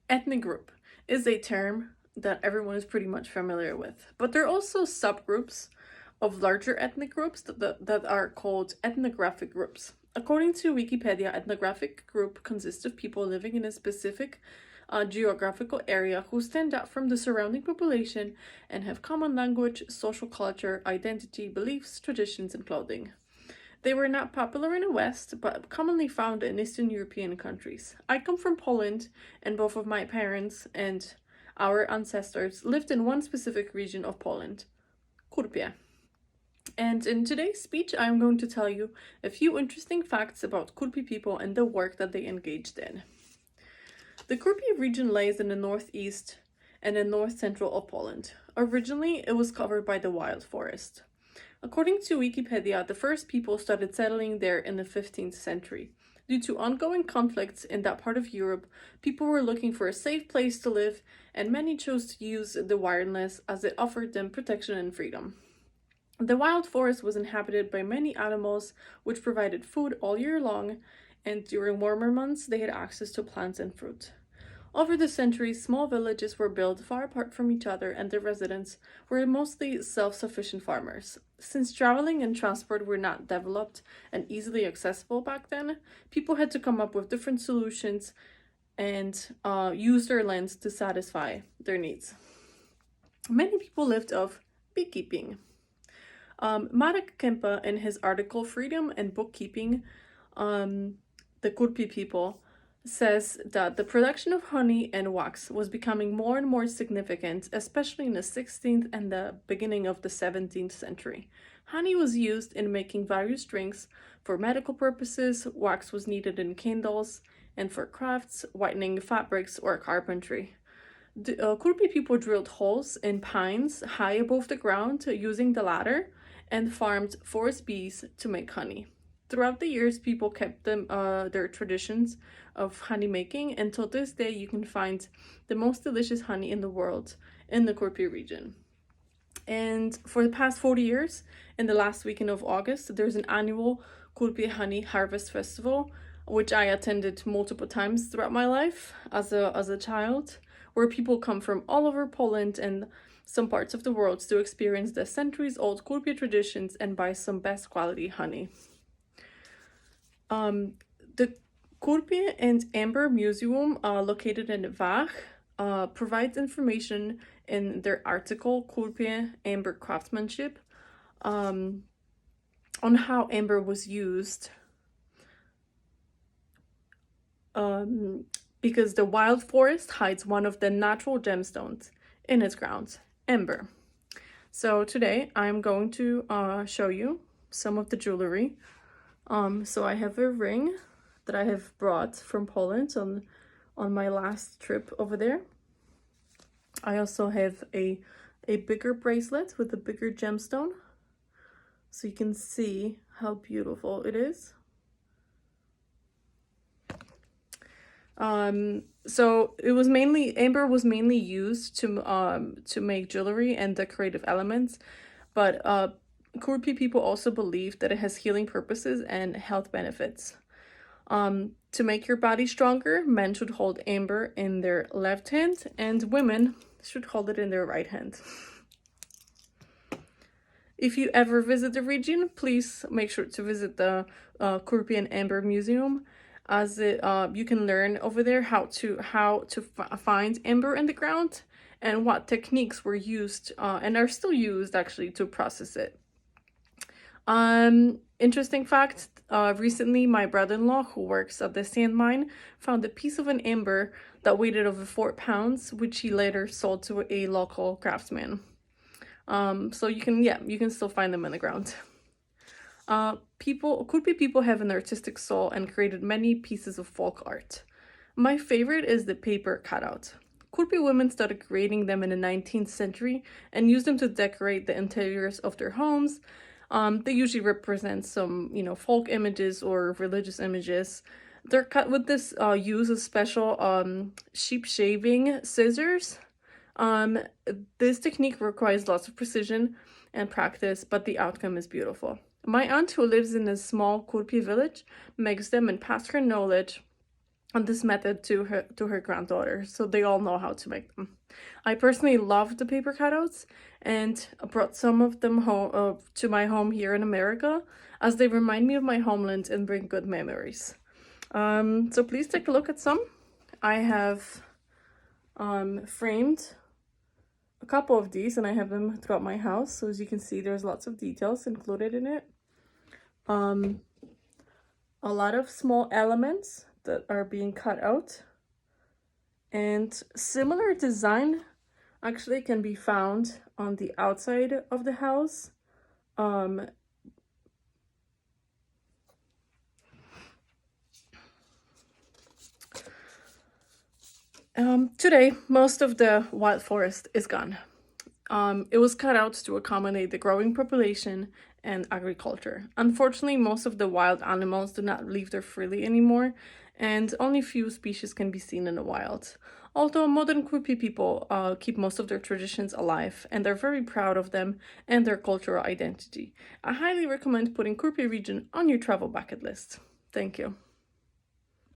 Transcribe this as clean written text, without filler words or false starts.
Ethnic group is a term that everyone is pretty much familiar with, but there are also subgroups of larger ethnic groups that are called ethnographic groups. According to Wikipedia, ethnographic group consists of people living in a specific geographical area who stand out from the surrounding population and have common language, social culture, identity, beliefs, traditions, and clothing. They were not popular in the West, but commonly found in Eastern European countries. I come from Poland, and both of my parents and our ancestors lived in one specific region of Poland, Kurpie. And in today's speech, I'm going to tell you a few interesting facts about Kurpie people and the work that they engaged in. The Kurpie region lays in the northeast and the north central of Poland. Originally, it was covered by the wild forest. According to Wikipedia, the first people started settling there in the 15th century. Due to ongoing conflicts in that part of Europe, people were looking for a safe place to live, and many chose to use the wilderness as it offered them protection and freedom. The wild forest was inhabited by many animals, which provided food all year long, and during warmer months, they had access to plants and fruit. Over the centuries, small villages were built far apart from each other, and the residents were mostly self-sufficient farmers. Since traveling and transport were not developed and easily accessible back then, people had to come up with different solutions and use their lands to satisfy their needs. Many people lived off beekeeping. Marek Kempe, in his article Freedom and Bookkeeping, the Kurpie people, says that the production of honey and wax was becoming more and more significant, especially in the 16th and the beginning of the 17th century. Honey was used in making various drinks. For medical purposes, wax was needed in candles, and for crafts, whitening fabrics, or carpentry. The Kurpie people drilled holes in pines high above the ground using the ladder and farmed forest bees to make honey. Throughout the years, people kept their traditions of honey making, and till this day, you can find the most delicious honey in the world in the Kurpie region. And for the past 40 years, in the last weekend of August, there's an annual Kurpie Honey Harvest Festival, which I attended multiple times throughout my life as a child, where people come from all over Poland and some parts of the world to experience the centuries-old Kurpie traditions and buy some best quality honey. The Kurpie and Amber Museum, located in Vach, provides information in their article Kurpie Amber Craftsmanship on how amber was used, because the wild forest hides one of the natural gemstones in its grounds, amber. So today I'm going to show you some of the jewelry. So I have a ring that I have brought from Poland on my last trip over there. I also have a bigger bracelet with a bigger gemstone, so you can see how beautiful it is. So it was amber was mainly used to make jewelry and decorative elements, but Kurpie people also believe that it has healing purposes and health benefits. To make your body stronger, men should hold amber in their left hand, and women should hold it in their right hand. If you ever visit the region, please make sure to visit the Kurpie and Amber Museum, as you can learn over there how to find amber in the ground and what techniques were used and are still used actually to process it. Interesting fact, recently my brother-in-law, who works at the sand mine, found a piece of an amber that weighed over 4 pounds, which he later sold to a local craftsman. So you can still find them in the ground. Kurpie people have an artistic soul and created many pieces of folk art. My favorite is the paper cutout. Kurpie women started creating them in the 19th century and used them to decorate the interiors of their homes. They usually represent some, folk images or religious images. They're cut with this use of special sheep shaving scissors. This technique requires lots of precision and practice, but the outcome is beautiful. My aunt, who lives in a small Kurpie village, makes them and passed her knowledge on this method to her granddaughter, so they all know how to make them. I personally love the paper cutouts, and I brought some of them home to my home here in America, as they remind me of my homeland and bring good memories. So please take a look at some. I have framed a couple of these, and I have them throughout my house. So as you can see, there's lots of details included in it. A lot of small elements that are being cut out, and similar design actually can be found on the outside of the house. Today, most of the wild forest is gone. It was cut out to accommodate the growing population and agriculture. Unfortunately, most of the wild animals do not live there freely anymore, and only few species can be seen in the wild. Although modern Kurpie people keep most of their traditions alive, and they're very proud of them and their cultural identity. I highly recommend putting Kurpie region on your travel bucket list. Thank you.